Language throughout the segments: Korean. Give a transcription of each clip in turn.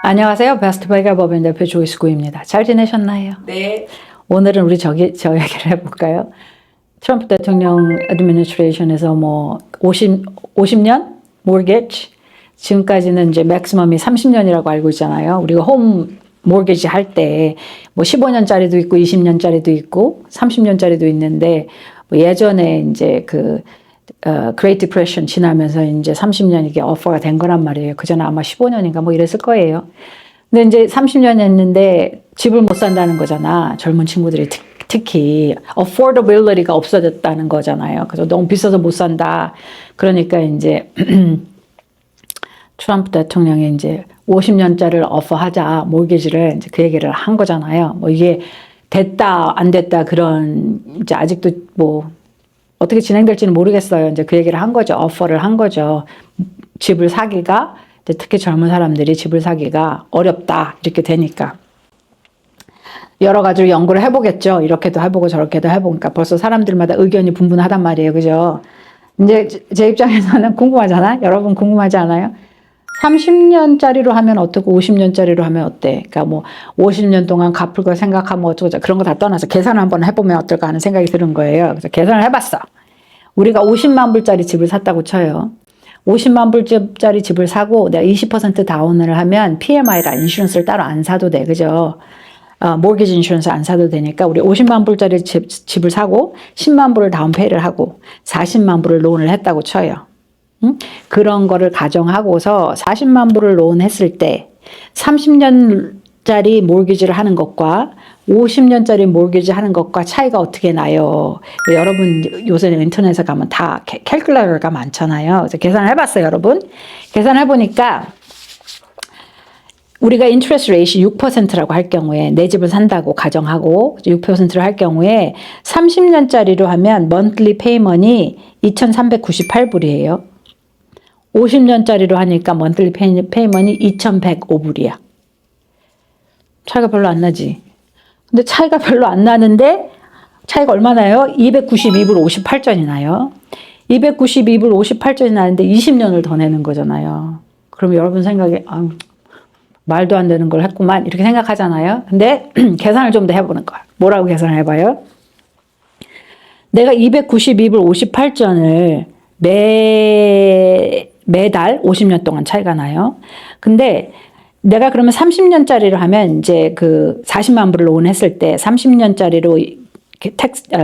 안녕하세요. 베스트바이가 법인 대표 조이스 구입니다. 잘 지내셨나요? 네. 오늘은 우리 저 얘기를 해볼까요? 트럼프 대통령 애드미니스트레이션에서 50년 모르게지 지금까지는 이제 맥시멈이 30년이라고 알고 있잖아요. 우리가 홈 모르게지 할 때 15년짜리도 있고 20년짜리도 있고 30년짜리도 있는데 예전에 이제 Great Depression 지나면서 이제 30년 이게 오퍼가 된 거란 말이에요. 그전에 아마 15년인가 이랬을 거예요. 근데 이제 30년 했는데 집을 못 산다는 거잖아. 젊은 친구들이 특히 affordability가 없어졌다는 거잖아요. 그래서 너무 비싸서 못 산다. 그러니까 이제 트럼프 대통령이 이제 50년짜리를 오퍼하자 모기지를 이제 그 얘기를 한 거잖아요. 이게 됐다 안 됐다 그런 이제 아직도 어떻게 진행될지는 모르겠어요. 이제 그 얘기를 한 거죠. 오퍼를 한 거죠. 집을 사기가 특히 젊은 사람들이 집을 사기가 어렵다 이렇게 되니까 여러 가지로 연구를 해보겠죠. 이렇게도 해보고 저렇게도 해보니까 벌써 사람들마다 의견이 분분하단 말이에요. 그죠? 이제 제 입장에서는 궁금하잖아. 여러분 궁금하지 않아요? 30년짜리로 하면 어떻고 50년짜리로 하면 어때? 그러니까 50년 동안 갚을 거 생각하면 어쩌고 그런 거 다 떠나서 계산을 한번 해보면 어떨까 하는 생각이 드는 거예요. 그래서 계산을 해봤어. 우리가 50만 불짜리 집을 샀다고 쳐요. 50만 불짜리 집을 사고 내가 20% 다운을 하면 PMI라 인슈런스를 따로 안 사도 돼. 그죠? 모기지 인슈런스 안 사도 되니까 우리 50만 불짜리 집을 사고 10만 불을 다운페이를 하고 40만 불을 론을 했다고 쳐요. 그런 거를 가정하고서 40만 불을 론했을 때 30년짜리 모기지를 하는 것과 50년짜리 모기지 하는 것과 차이가 어떻게 나요? 여러분 요새는 인터넷에 가면 다 캘큘레이터가 많잖아요. 그래서 계산을 해봤어요, 여러분. 계산을 해보니까 우리가 인트레스트 레이시 6%라고 할 경우에 내 집을 산다고 가정하고 6%를 할 경우에 30년짜리로 하면 monthly payment이 2,398불이에요. 50년짜리로 하니까 monthly payment이 2,105불이야. 차이가 별로 안 나지. 근데 차이가 별로 안 나는데 차이가 얼마나요? 292불 58전이 나요. 292불 58전이 나는데 20년을 더 내는 거잖아요. 그럼 여러분 생각에 말도 안 되는 걸 했구만 이렇게 생각하잖아요. 근데 계산을 좀 더 해보는 거야. 뭐라고 계산을 해봐요? 내가 292불 58전을 매달 50년 동안 차이가 나요. 근데 내가 그러면 30년짜리로 하면 이제 40만 불을 론했을 때 30년짜리로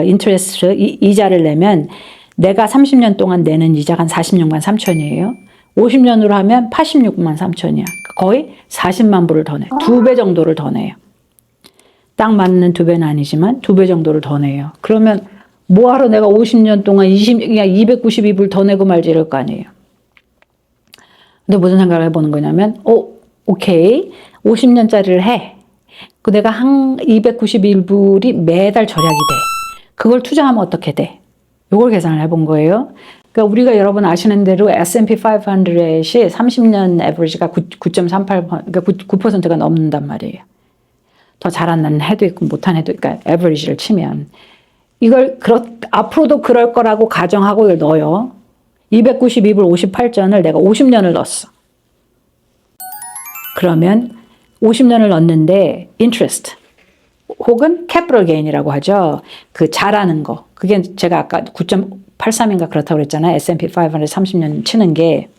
인트레스트 이자를 내면 내가 30년 동안 내는 이자가 한 46만 3천이에요. 50년으로 하면 86만 3천이야. 거의 40만 불을 더 내. 2배 정도를 더 내요. 딱 맞는 2배는 아니지만 2배 정도를 더 내요. 그러면 뭐하러 내가 50년 동안 292불 더 내고 말지 이럴 거 아니에요. 근데 무슨 생각을 해보는 거냐면 오케이 50년짜리를 해. 내가 한 291불이 매달 절약이 돼. 그걸 투자하면 어떻게 돼? 이걸 계산을 해본 거예요. 그러니까 우리가 여러분 아시는 대로 S&P 500이 30년 에버리지가 9.38%, 그러니까 9%가 넘는단 말이에요. 더 잘하는 해도 있고 못한 해도, 그러니까 에버리지를 치면. 이걸 앞으로도 그럴 거라고 가정하고 이걸 넣어요. 292불 58전을 내가 50년을 넣었어. 그러면 50년을 넣었는데 interest 혹은 capital gain이라고 하죠. 잘하는 거. 그게 제가 아까 9.83인가 그렇다고 그랬잖아요. S&P 500 30년 치는 게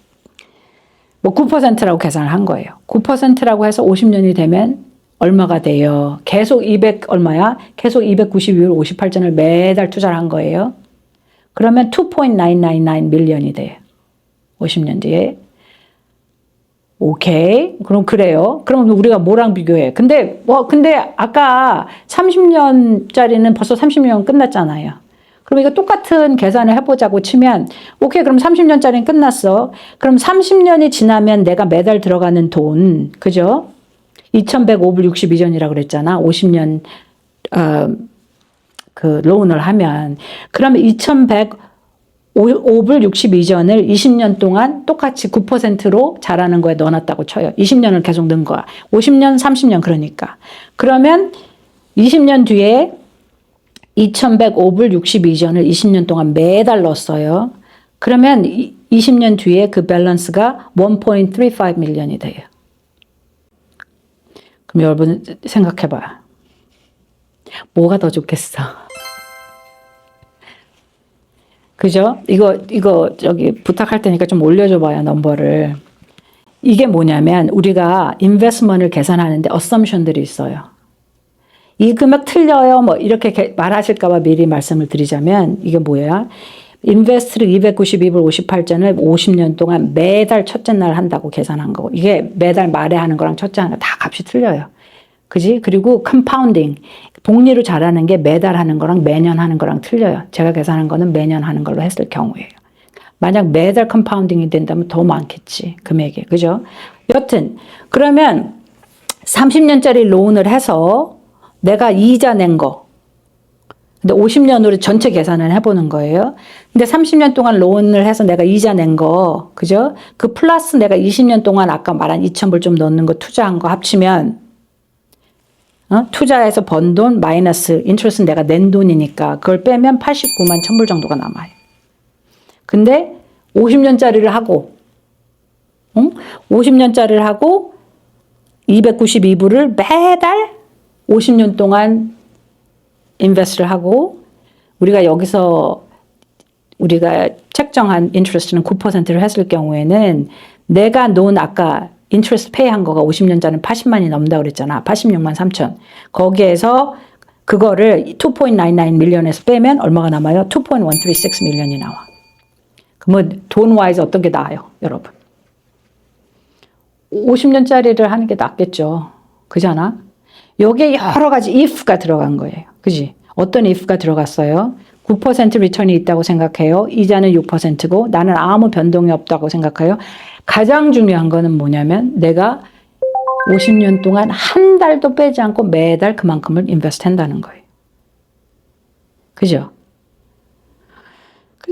9%라고 계산을 한 거예요. 9%라고 해서 50년이 되면 얼마가 돼요? 계속 얼마야? 계속 292불 58전을 매달 투자를 한 거예요. 그러면 2.999 밀리언이 돼요. 50년 뒤에. 오케이. 그럼 그래요. 그럼 우리가 뭐랑 비교해? 근데 아까 30년짜리는 벌써 30년 끝났잖아요. 그럼 이거 똑같은 계산을 해보자고 치면, 오케이. 그럼 30년짜리는 끝났어. 그럼 30년이 지나면 내가 매달 들어가는 돈, 그죠? 2,105불 62전이라고 그랬잖아. 50년, 론을 하면. 그러면 2,105불 62전을 20년 동안 똑같이 9%로 자라는 거에 넣어놨다고 쳐요. 20년을 계속 넣은 거야. 50년, 30년 그러니까. 그러면 20년 뒤에 2,105불 62전을 20년 동안 매달 넣었어요. 그러면 20년 뒤에 그 밸런스가 1.35 밀리언이 돼요. 그럼 여러분 생각해봐요. 뭐가 더 좋겠어? 그죠? 이거 저기 부탁할 테니까 좀 올려줘봐요, 넘버를. 이게 뭐냐면 우리가 인베스트먼트를 계산하는데 어썸션들이 있어요. 이 금액 틀려요. 뭐 이렇게 말하실까봐 미리 말씀을 드리자면 이게 뭐야? 인베스트를 292불 58전을 50년 동안 매달 첫째 날 한다고 계산한 거고 이게 매달 말에 하는 거랑 첫째 하는 거 다 값이 틀려요. 그지? 그리고 컴파운딩 복리로 잘하는 게 매달 하는 거랑 매년 하는 거랑 틀려요. 제가 계산한 거는 매년 하는 걸로 했을 경우에요. 만약 매달 컴파운딩이 된다면 더 많겠지. 금액이. 그죠? 여튼 그러면 30년짜리 론을 해서 내가 이자 낸 거. 근데 50년으로 전체 계산을 해보는 거예요. 근데 30년 동안 론을 해서 내가 이자 낸 거. 그죠? 그 플러스 내가 20년 동안 아까 말한 2,000불 좀 넣는 거 투자한 거 합치면 투자해서 번 돈 마이너스 인트레스는 내가 낸 돈이니까 그걸 빼면 89만 1,000불 정도가 남아요. 근데 50년짜리를 하고 50년짜리를 하고 292불을 매달 50년 동안 인베스트를 하고 우리가 여기서 우리가 책정한 인트레스트는 9%를 했을 경우에는 내가 놓은 아까 인트레스트 페이한 거가 50년짜리는 80만이 넘는다고 그랬잖아. 86만 3천. 거기에서 그거를 2.99 밀리언에서 빼면 얼마가 남아요? 2.136 밀리언이 나와. 그러면 돈 와이즈 어떤 게 나아요, 여러분? 50년짜리를 하는 게 낫겠죠. 그잖아? 여기에 여러 가지 if가 들어간 거예요. 그지? 어떤 if가 들어갔어요? 9% 리턴이 있다고 생각해요. 이자는 6%고 나는 아무 변동이 없다고 생각해요. 가장 중요한 거는 뭐냐면 내가 50년 동안 한 달도 빼지 않고 매달 그만큼을 인베스트 한다는 거예요. 그죠?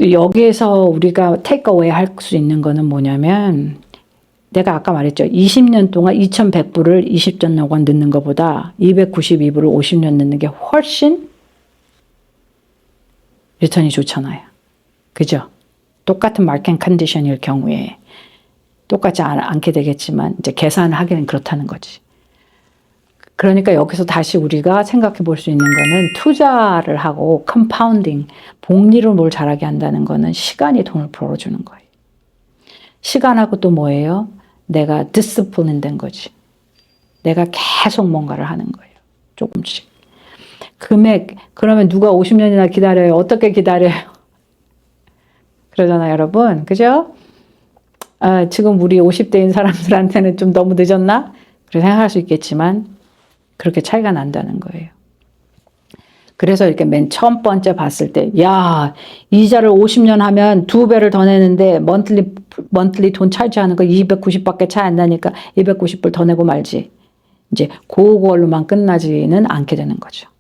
여기에서 우리가 테이크어웨이 할 수 있는 거는 뭐냐면 내가 아까 말했죠. 20년 동안 2,100불을 20전 동안 넣는 것보다 292불을 50년 넣는 게 훨씬 리턴이 좋잖아요. 그죠? 똑같은 마켓 컨디션일 경우에 똑같지 않게 되겠지만 이제 계산을 하기는 그렇다는 거지. 그러니까 여기서 다시 우리가 생각해 볼 수 있는 거는 투자를 하고 컴파운딩, 복리로 뭘 잘하게 한다는 거는 시간이 돈을 벌어주는 거예요. 시간하고 또 뭐예요? 내가 디스플린 된 거지. 내가 계속 뭔가를 하는 거예요. 조금씩. 금액, 그러면 누가 50년이나 기다려요? 어떻게 기다려요? 그러잖아요, 여러분. 그죠? 지금 우리 50대인 사람들한테는 좀 너무 늦었나? 그렇게 생각할 수 있겠지만, 그렇게 차이가 난다는 거예요. 그래서 이렇게 맨 처음 번째 봤을 때, 야, 이자를 50년 하면 2배를 더 내는데, monthly 돈 차지하는 거 290밖에 차이 안 나니까 290불 더 내고 말지. 이제 그걸로만 끝나지는 않게 되는 거죠.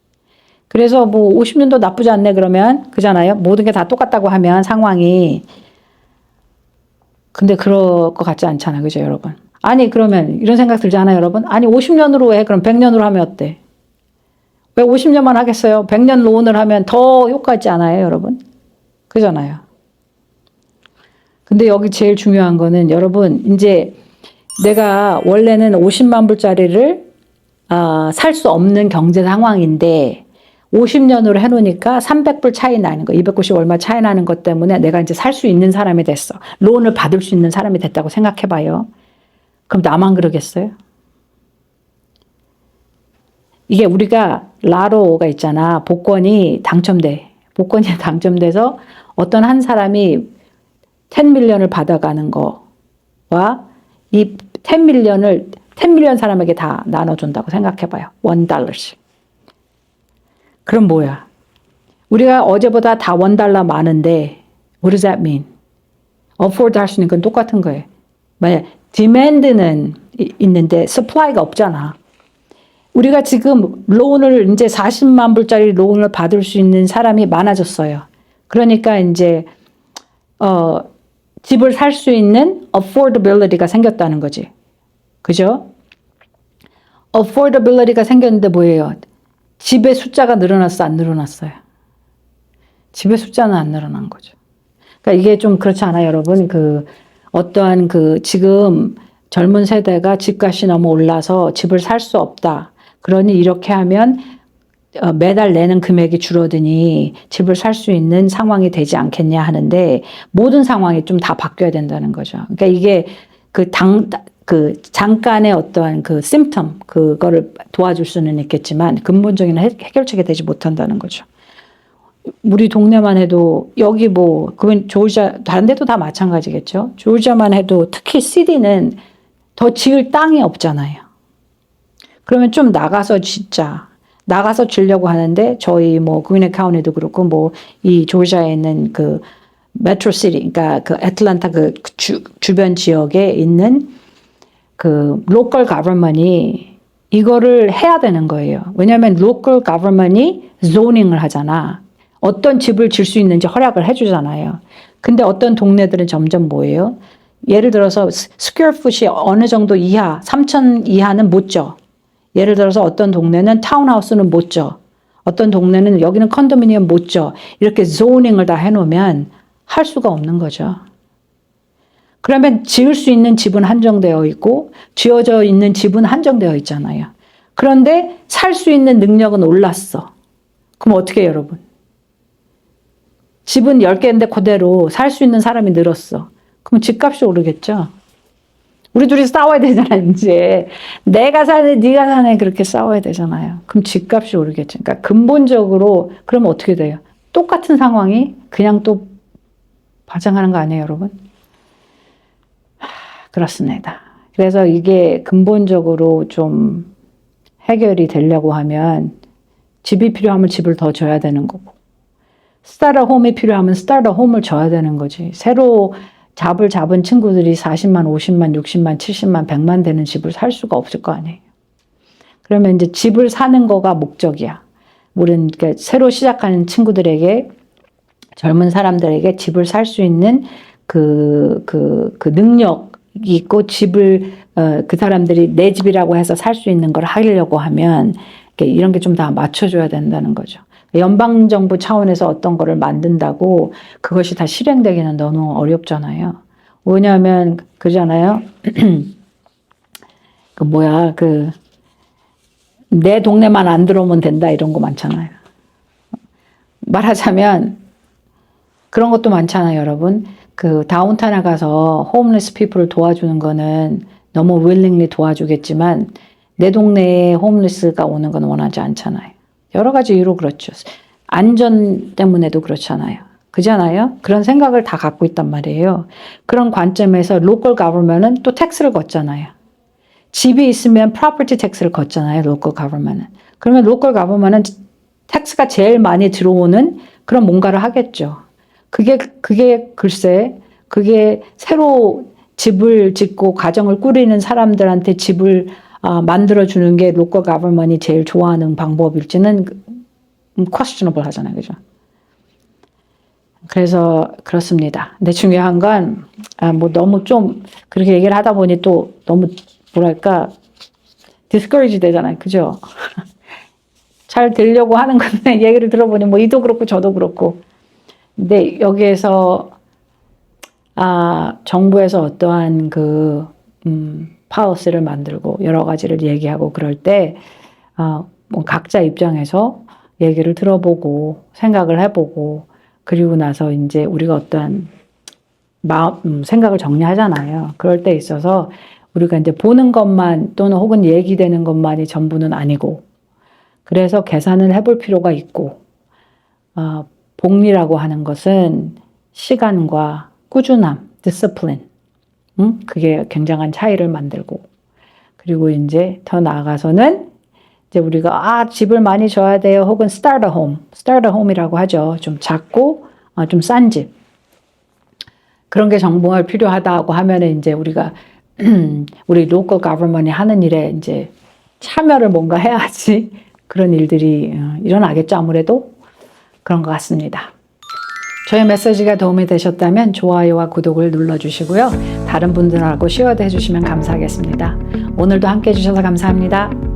그래서 뭐 50년도 나쁘지 않네 그러면, 그잖아요. 모든 게 다 똑같다고 하면 상황이. 근데 그럴 것 같지 않잖아요. 그죠, 여러분? 아니, 그러면 이런 생각 들잖아요, 여러분? 아니, 50년으로 해. 그럼 100년으로 하면 어때? 왜 50년만 하겠어요? 100년 론을 하면 더 효과 있지 않아요, 여러분? 그잖아요. 근데 여기 제일 중요한 거는 여러분, 이제 내가 원래는 50만 불짜리를 살 수 없는 경제 상황인데 50년으로 해놓으니까 300불 차이 나는 거, 290 얼마 차이 나는 것 때문에 내가 이제 살 수 있는 사람이 됐어. 론을 받을 수 있는 사람이 됐다고 생각해봐요. 그럼 나만 그러겠어요? 이게 우리가 라로가 있잖아. 복권이 당첨돼서 어떤 한 사람이 10밀리언을 받아가는 거와 이 10밀리언 사람에게 다 나눠준다고 생각해봐요. $1씩. 그럼 뭐야? 우리가 어제보다 다 $1 많은데 what does that mean? afford 할 수 있는 건 똑같은 거예요. 만약 demand는 있는데 supply가 없잖아. 우리가 지금 론을 이제 40만 불짜리 론을 받을 수 있는 사람이 많아졌어요. 그러니까 이제 집을 살 수 있는 affordability가 생겼다는 거지. 그죠? affordability가 생겼는데 뭐예요? 집의 숫자가 늘어났어, 안 늘어났어요? 집의 숫자는 안 늘어난 거죠. 그러니까 이게 좀 그렇지 않아요, 여러분? 어떠한 지금 젊은 세대가 집값이 너무 올라서 집을 살 수 없다. 그러니 이렇게 하면 매달 내는 금액이 줄어드니 집을 살 수 있는 상황이 되지 않겠냐 하는데 모든 상황이 좀 다 바뀌어야 된다는 거죠. 그러니까 이게 그 잠깐의 어떠한 그 심텀 그거를 도와줄 수는 있겠지만 근본적인 해결책이 되지 못한다는 거죠. 우리 동네만 해도 여기 뭐 그건 조지아 다른 데도 다 마찬가지겠죠. 조지아만 해도 특히 시티는 더 지을 땅이 없잖아요. 그러면 좀 나가서 진짜 나가서 지려고 하는데 저희 뭐 그위네 카운티도 그렇고 뭐 이 조지아에 있는 그 메트로 시티 그러니까 그 애틀랜타 그 주변 지역에 있는 그 로컬 가버먼이 이거를 해야 되는 거예요. 왜냐하면 로컬 가버먼이 zoning 하잖아. 어떤 집을 질 수 있는지 허락을 해주잖아요. 근데 어떤 동네들은 점점 뭐예요? 예를 들어서 스퀘어 풋이 어느 정도 이하, 3,000 이하는 못 져. 예를 들어서 어떤 동네는 타운하우스는 못 져. 어떤 동네는 여기는 컨도미니엄 못 져. 이렇게 zoning 다 해놓으면 할 수가 없는 거죠. 그러면 지을 수 있는 집은 한정되어 있고 지어져 있는 집은 한정되어 있잖아요. 그런데 살 수 있는 능력은 올랐어. 그럼 어떻게 해요, 여러분? 집은 10개인데 그대로 살 수 있는 사람이 늘었어. 그럼 집값이 오르겠죠? 우리 둘이 싸워야 되잖아, 이제. 내가 사네, 네가 사네, 그렇게 싸워야 되잖아요. 그럼 집값이 오르겠죠. 그러니까 근본적으로, 그러면 어떻게 돼요? 똑같은 상황이 그냥 또 발생하는 거 아니에요, 여러분? 그렇습니다. 그래서 이게 근본적으로 좀 해결이 되려고 하면 집이 필요하면 집을 더 줘야 되는 거고, 스타터 홈이 필요하면 스타터 홈을 줘야 되는 거지. 새로 잡을 잡은 친구들이 40만, 50만, 60만, 70만, 100만 되는 집을 살 수가 없을 거 아니에요. 그러면 이제 집을 사는 거가 목적이야. 우리는 그러니까 새로 시작하는 친구들에게, 젊은 사람들에게 집을 살 수 있는 그 능력이 있고 집을, 그 사람들이 내 집이라고 해서 살 수 있는 걸 하려고 하면 이런 게 좀 다 맞춰줘야 된다는 거죠. 연방정부 차원에서 어떤 거를 만든다고 그것이 다 실행되기는 너무 어렵잖아요. 왜냐하면, 그러잖아요. 내 동네만 안 들어오면 된다 이런 거 많잖아요. 말하자면, 그런 것도 많잖아요, 여러분. 그 다운타운에 가서 홈리스 피플을 도와주는 거는 너무 willingly 도와주겠지만 내 동네에 홈리스가 오는 건 원하지 않잖아요. 여러 가지 이유로 그렇죠. 안전 때문에도 그렇잖아요. 그잖아요. 그런 생각을 다 갖고 있단 말이에요. 그런 관점에서 로컬 가버먼은 또 텍스를 걷잖아요. 집이 있으면 프로퍼티 텍스를 걷잖아요. 로컬 가버먼은. 그러면 로컬 가버먼은 텍스가 제일 많이 들어오는 그런 뭔가를 하겠죠. 그게 글쎄, 그게 새로 집을 짓고 가정을 꾸리는 사람들한테 집을 만들어주는 게 로컬 가버먼이 제일 좋아하는 방법일지는 questionable 하잖아요. 그죠? 그래서 그렇습니다. 근데 중요한 건, 뭐 너무 좀 그렇게 얘기를 하다 보니 또 너무 뭐랄까, discourage 되잖아요. 그죠? 잘 되려고 하는 건데 얘기를 들어보니 뭐 이도 그렇고 저도 그렇고. 근데 여기에서, 정부에서 어떠한 파우스를 만들고 여러 가지를 얘기하고 그럴 때, 뭐 각자 입장에서 얘기를 들어보고 생각을 해보고 그리고 나서 이제 우리가 어떠한 생각을 정리하잖아요. 그럴 때 있어서 우리가 이제 보는 것만 또는 혹은 얘기되는 것만이 전부는 아니고 그래서 계산을 해볼 필요가 있고, 복리라고 하는 것은 시간과 꾸준함, discipline, 그게 굉장한 차이를 만들고, 그리고 이제 더 나아가서는 이제 우리가 집을 많이 줘야 돼요. 혹은 starter home이라고 하죠. 좀 작고 좀 싼 집. 그런 게 정말 필요하다고 하면은 이제 우리가 우리 local government이 하는 일에 이제 참여를 뭔가 해야지 그런 일들이 일어나겠죠. 아무래도 그런 것 같습니다. 저의 메시지가 도움이 되셨다면 좋아요와 구독을 눌러주시고요. 다른 분들하고 쉐어도 해주시면 감사하겠습니다. 오늘도 함께 해주셔서 감사합니다.